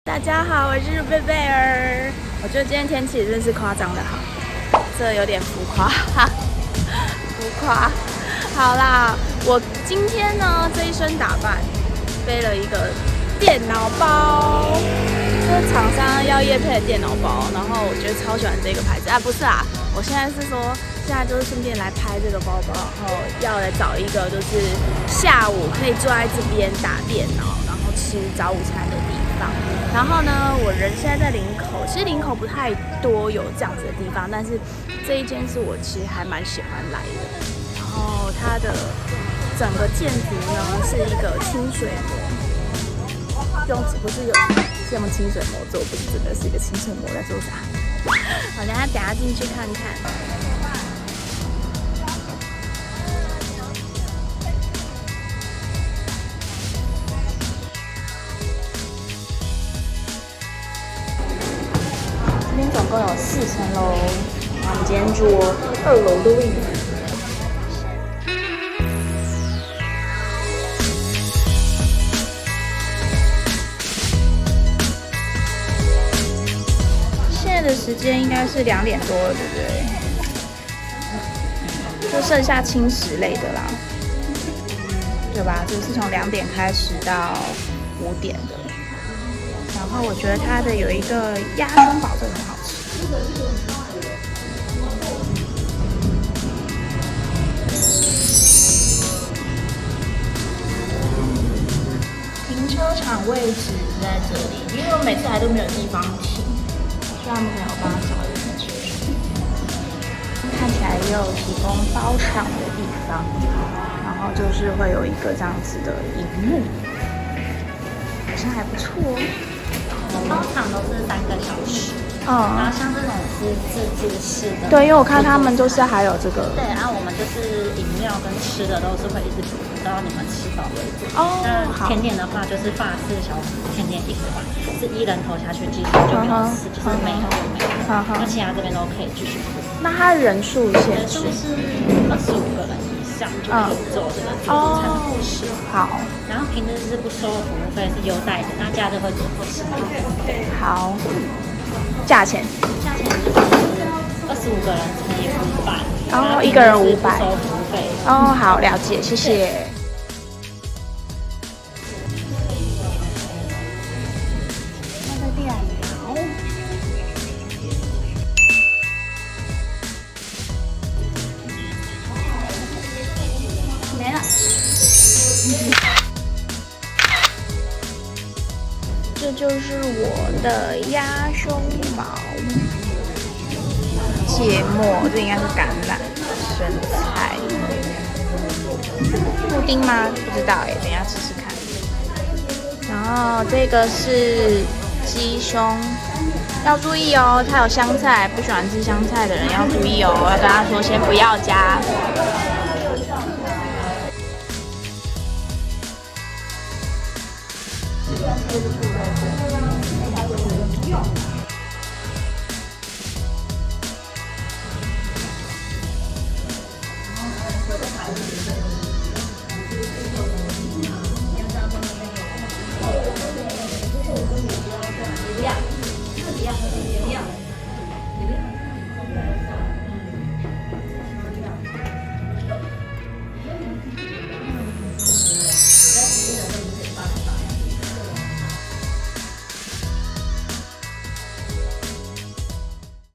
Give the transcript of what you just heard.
大家好，我是贝贝儿。我觉得今天天气真是夸张的好，这有点浮夸，浮夸。好啦，我今天呢这一身打扮，背了一个电脑包，就是厂商要业配的电脑包，然后我觉得超喜欢这个牌子啊，不是啦，我现在是说，现在就是顺便来拍这个包包，然后要来找一个就是下午可以坐在这边打电脑，然后吃早午餐的地方。然后呢，我人现在在林口，其实林口不太多有这样子的地方，但是这一间是我其实还蛮喜欢来的。然后它的整个建筑呢是一个清水模，不是用清水模做，不是真的是一个清水模在做啥？好，等下进去看看。这边总共有4层楼，我们今天住2楼的位置。现在的时间应该是2点多了，对不对？就剩下轻食类的啦，对吧？就是从2点开始到5点的。然后我觉得它的有一个鸭胸堡，这个很好吃。停车场位置在这里，因为我每次来都没有地方停，所以他们可能有帮他找一个停车场。看起来也有提供包场的地方，然后就是会有一个这样子的萤幕，好像还不错哦。包场都是3个小时，然后像这种是自助式的，对，因为我看他们都是还有这个，对，然后我们就是饮料跟吃的都是会一直补到你们吃饱为止。哦，那好。甜点的话就是法式小甜点1款，是1人头下去计算就没有吃，就是没有。那其他这边都可以继续付。那它人数限制？人数是25个人以上就可以做这个自助餐的模式。好。然后平日是不收服务费，是优待的，那假日会做不吃。好。价钱就是25个人乘以500，然后1个人500，不收服务费。哦，好，了解，谢谢。那个电脑没了。这就是我的鸭胸堡。芥末，这应该是橄榄、生菜、布丁吗？不知道哎，等一下试试看。然后这个是鸡胸，要注意哦，它有香菜，不喜欢吃香菜的人要注意哦，要跟他说先不要加。